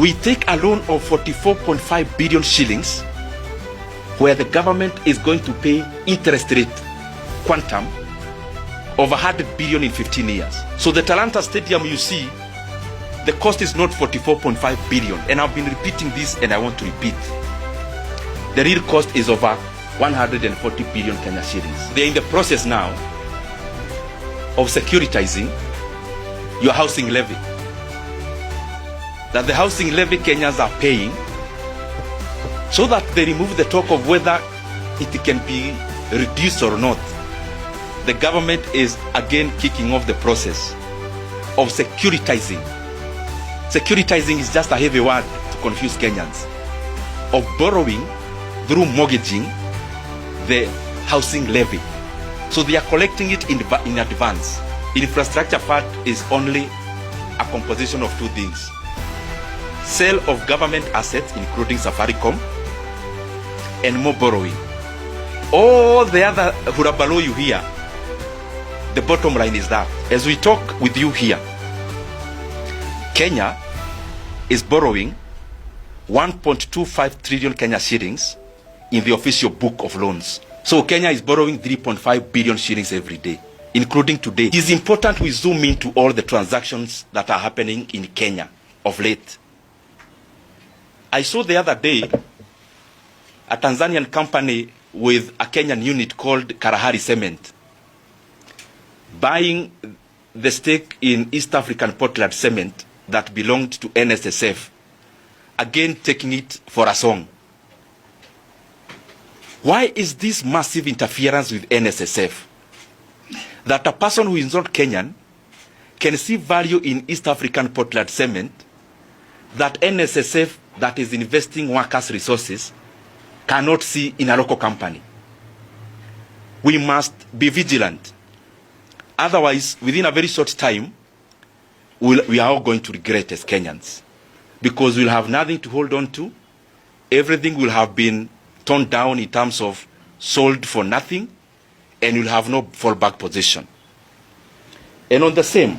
we take a loan of 44.5 billion shillings where the government is going to pay interest rate quantum of 100 billion in 15 years. So the Talanta Stadium, you see, the cost is not 44.5 billion. And I've been repeating this and I want to repeat. The real cost is over 140 billion Kenya shillings. They're in the process now of securitizing your housing levy. That the housing levy Kenyans are paying, so that they remove the talk of whether it can be reduced or not. The government is again kicking off the process of securitizing. Securitizing is just a heavy word to confuse Kenyans. Of borrowing through mortgaging the housing levy. So they are collecting it in advance. Infrastructure fund is only a composition of two things. Sale of government assets, including Safaricom, and more borrowing. All the other hurabalo you hear, the bottom line is that, as we talk with you here, Kenya is borrowing 1.25 trillion Kenya shillings in the official book of loans. So Kenya is borrowing 3.5 billion shillings every day, including today. It is important we zoom into all the transactions that are happening in Kenya of late. I saw the other day a Tanzanian company with a Kenyan unit called Kalahari Cement buying the stake in East African Portland Cement that belonged to NSSF, again taking it for a song. Why is this massive interference with NSSF? That a person who is not Kenyan can see value in East African Portland Cement that NSSF, that is investing workers' resources, cannot see in a local company. We must be vigilant. Otherwise, within a very short time, we are all going to regret as Kenyans, because we'll have nothing to hold on to. Everything will have been torn down in terms of sold for nothing, and you'll have no fallback position. And on the same,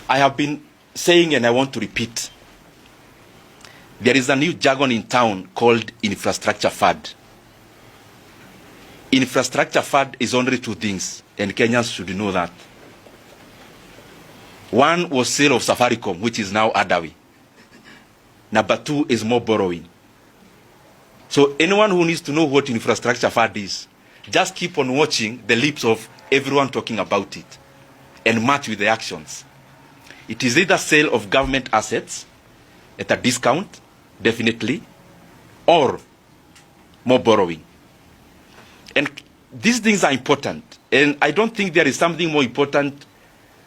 I have been saying, and I want to repeat, there is a new jargon in town called infrastructure fund. Infrastructure fund is only two things, and Kenyans should know that. One was sale of Safaricom, which is now Adawi. Number two is more borrowing. So anyone who needs to know what infrastructure fund is, just keep on watching the lips of everyone talking about it and match with the actions. It is either sale of government assets at a discount, definitely, or more borrowing. And these things are important. And I don't think there is something more important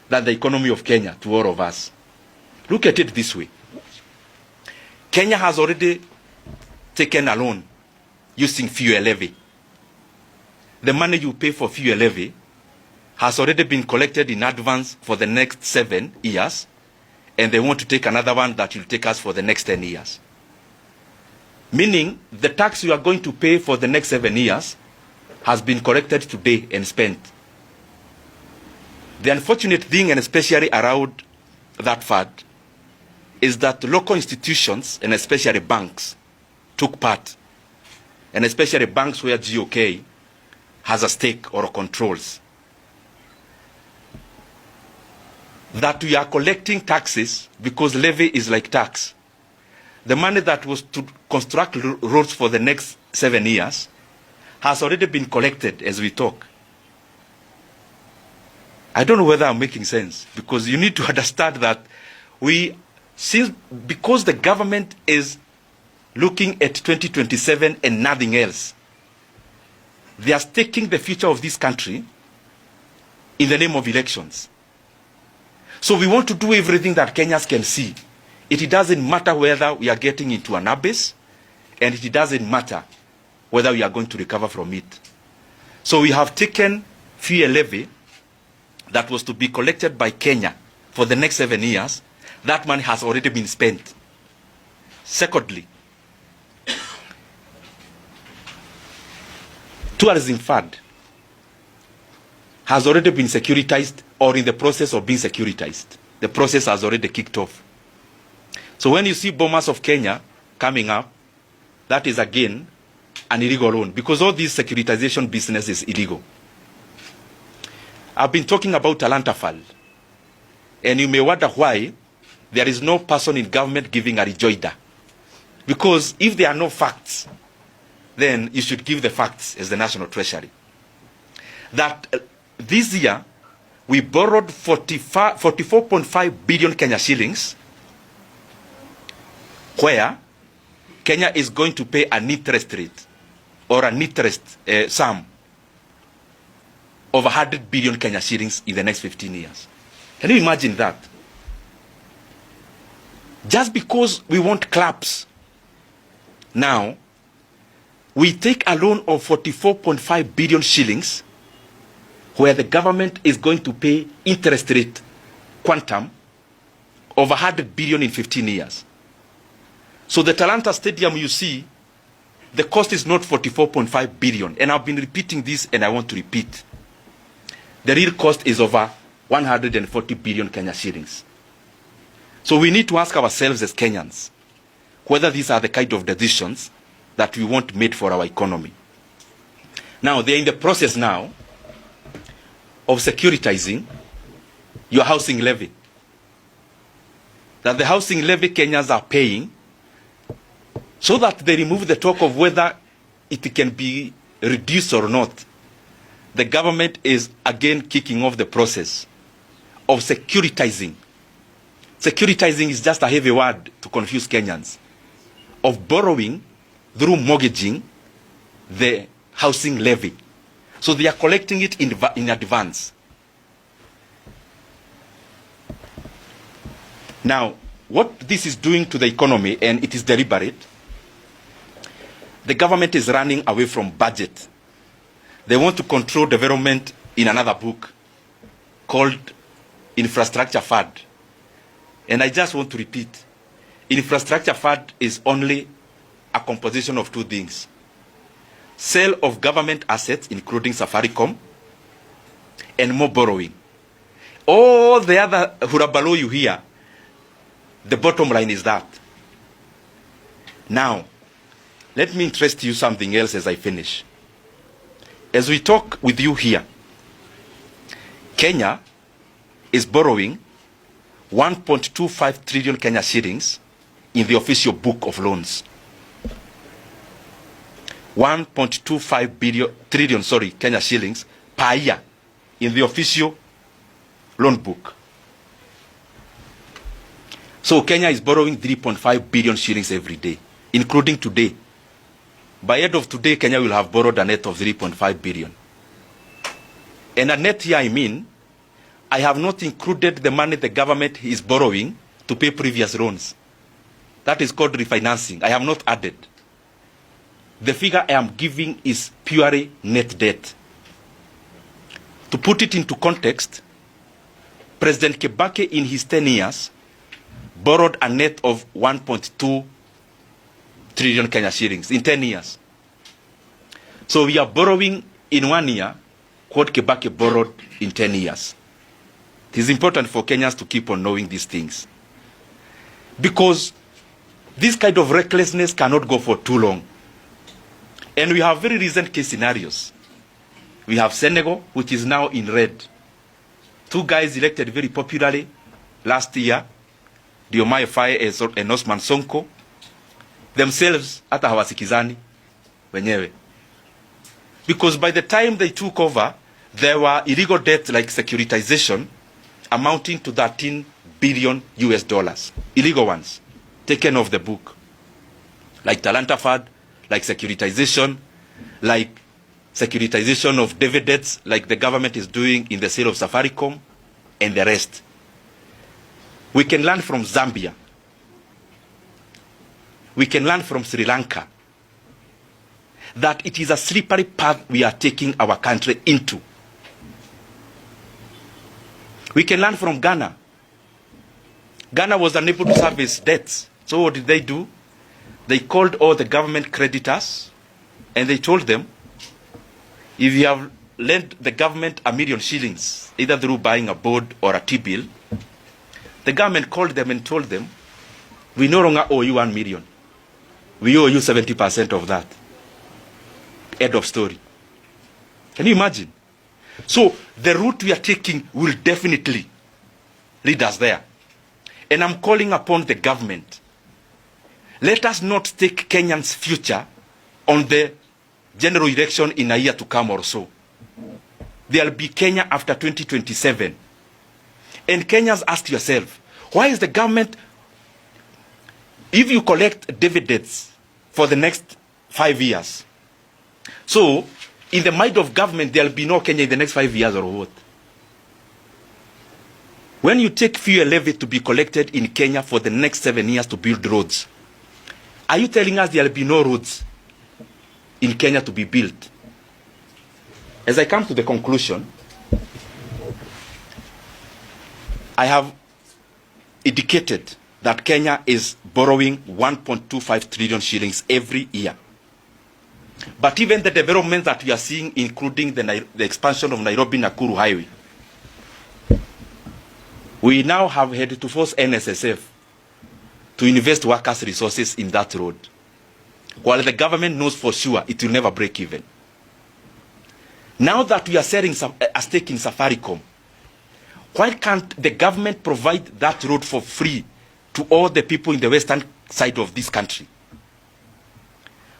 than the economy of Kenya to all of us. Look at it this way. Kenya has already taken a loan using fuel levy. The money you pay for fuel levy has already been collected in advance for the next 7 years, and they want to take another one that will take us for the next 10 years. Meaning, the tax you are going to pay for the next 7 years has been collected today and spent. The unfortunate thing, and especially around that fund, is that local institutions, and especially banks, took part, and especially banks where GOK has a stake or controls. That we are collecting taxes because levy is like tax. The money that was to construct roads for the next 7 years has already been collected as we talk. I don't know whether I'm making sense, because you need to understand that because the government is looking at 2027 and nothing else, they are staking the future of this country in the name of elections. So we want to do everything that Kenyans can see. It doesn't matter whether we are getting into an abyss, and it doesn't matter whether we are going to recover from it. So we have taken fuel levy that was to be collected by Kenya for the next 7 years. That money has already been spent. Secondly, tourism fund has already been securitized or in the process of being securitized. The process has already kicked off. So when you see Bomas of Kenya coming up, that is again an illegal loan, because all these securitization business is illegal. I've been talking about Talanta Fund, and you may wonder why there is no person in government giving a rejoinder. Because if there are no facts, then you should give the facts as the National Treasury. That this year, we borrowed 44.5 billion Kenya shillings, where Kenya is going to pay an interest rate or an interest sum of 100 billion Kenya shillings in the next 15 years. Can you imagine that? Just because we want claps, now we take a loan of 44.5 billion shillings where the government is going to pay interest rate quantum of 100 billion in 15 years. So the Talanta Stadium, you see, the cost is not 44.5 billion. And I've been repeating this, and I want to repeat. The real cost is over 140 billion Kenya shillings. So we need to ask ourselves as Kenyans whether these are the kind of decisions that we want made for our economy. Now, they're in the process now of securitizing your housing levy. That the housing levy Kenyans are paying, so that they remove the talk of whether it can be reduced or not. The government is again kicking off the process of securitizing. Securitizing is just a heavy word to confuse Kenyans. Of borrowing through mortgaging the housing levy. So they are collecting it in advance. Now, what this is doing to the economy, and it is deliberate, the government is running away from budget. They want to control development in another book called Infrastructure Fund. And I just want to repeat, Infrastructure Fund is only a composition of two things. Sale of government assets, including Safaricom, and more borrowing. All the other hurabalo you hear, the bottom line is that. Now, let me interest you something else as I finish. As we talk with you here, Kenya is borrowing 1.25 trillion Kenya shillings in the official book of loans. 1.25 trillion Kenya shillings per year in the official loan book. So Kenya is borrowing 3.5 billion shillings every day, including today. By end of today, Kenya will have borrowed a net of 3.5 billion. And a net here, I have not included the money the government is borrowing to pay previous loans. That is called refinancing. I have not added. The figure I am giving is purely net debt. To put it into context, President Kibaki in his 10 years borrowed a net of 1.2 trillion Kenya shillings in 10 years. So we are borrowing in 1 year what Kibaki borrowed in 10 years. It is important for Kenyans to keep on knowing these things. Because this kind of recklessness cannot go for too long. And we have very recent case scenarios. We have Senegal, which is now in red. 2 guys elected very popularly last year, Diomaye Faye and Osman Sonko, themselves hata hawasikizani wenyewe. Because by the time they took over, there were illegal debts like securitization amounting to 13 billion US dollars. Illegal ones, taken off the book. Like Talanta Fund, like securitization, like securitization of dividends, like the government is doing in the sale of Safaricom, and the rest. We can learn from Zambia. We can learn from Sri Lanka that it is a slippery path we are taking our country into. We can learn from Ghana. Ghana was unable to service debts. So what did they do? They called all the government creditors and they told them, if you have lent the government $1 million shillings, either through buying a board or a T-bill, the government called them and told them We no longer owe you 1 million. We owe you 70% of that. End of story. Can you imagine? So the route we are taking will definitely lead us there. And I'm calling upon the government. Let us not stake Kenyans' future on the general election in a year to come or so. There will be Kenya after 2027. And Kenyans, ask yourself, why is the government, if you collect dividends for the next 5 years, so in the mind of government, there will be no Kenya in the next 5 years or what? When you take fuel levy to be collected in Kenya for the next 7 years to build roads, are you telling us there will be no roads in Kenya to be built? As I come to the conclusion, I have indicated that Kenya is borrowing 1.25 trillion shillings every year. But even the developments that we are seeing, including the expansion of Nairobi-Nakuru Highway, we now have had to force NSSF to invest workers' resources in that road, while the government knows for sure it will never break even. Now that we are selling a stake in Safaricom, why can't the government provide that road for free to all the people in the western side of this country?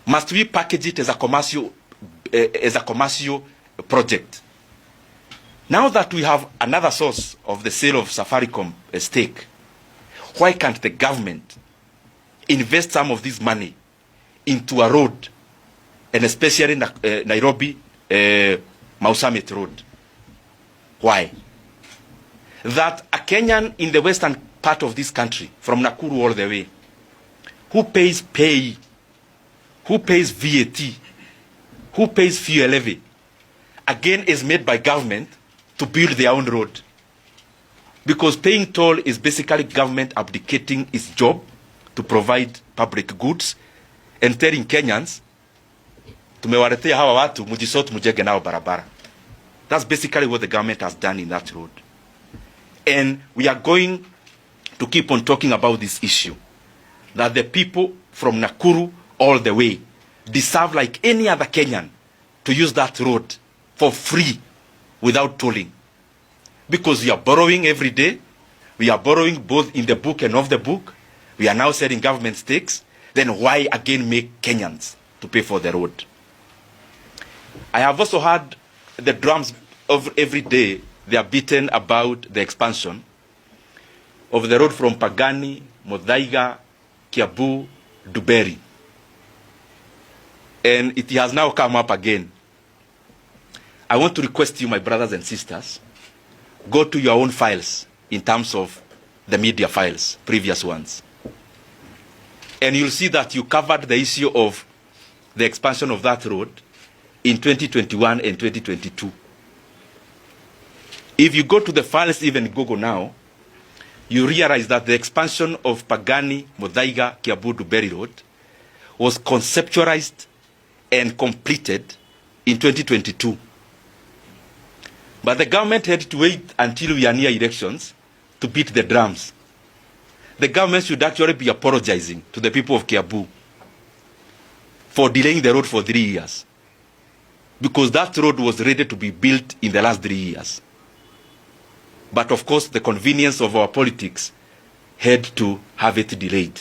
Must we package it as a commercial project? Now that we have another source of the sale of Safaricom stake, why can't the government invest some of this money into a road, and especially Nairobi Mau Summit Road? Why? That a Kenyan in the western part of this country, from Nakuru all the way, who pays pay, who pays VAT, who pays fuel levy, again is made by government to build their own road. Because paying toll is basically government abdicating its job to provide public goods and telling Kenyans, tumewaletea hawa watu mujisotu mujenge nao barabara. That's basically what the government has done in that road. And we are going to keep on talking about this issue, that the people from Nakuru all the way deserve, like any other Kenyan, to use that road for free without tolling. Because we are borrowing every day. We are borrowing both in the book and off the book. We are now selling government stakes. Then why again make Kenyans to pay for the road? I have also heard the drums of every day. They are beaten about the expansion of the road from Pagani, Muthaiga, Kiambu, Duberi. And it has now come up again. I want to request you, my brothers and sisters, go to your own files in terms of the media files, previous ones. And you'll see that you covered the issue of the expansion of that road in 2021 and 2022. If you go to the files, even Google now, you realize that the expansion of Pagani, Muthaiga, Kiambu, Duberi Road was conceptualized and completed in 2022. But the government had to wait until we are near elections to beat the drums. The government should actually be apologizing to the people of Kiambu for delaying the road for 3 years. Because that road was ready to be built in the last 3 years. But of course, the convenience of our politics had to have it delayed.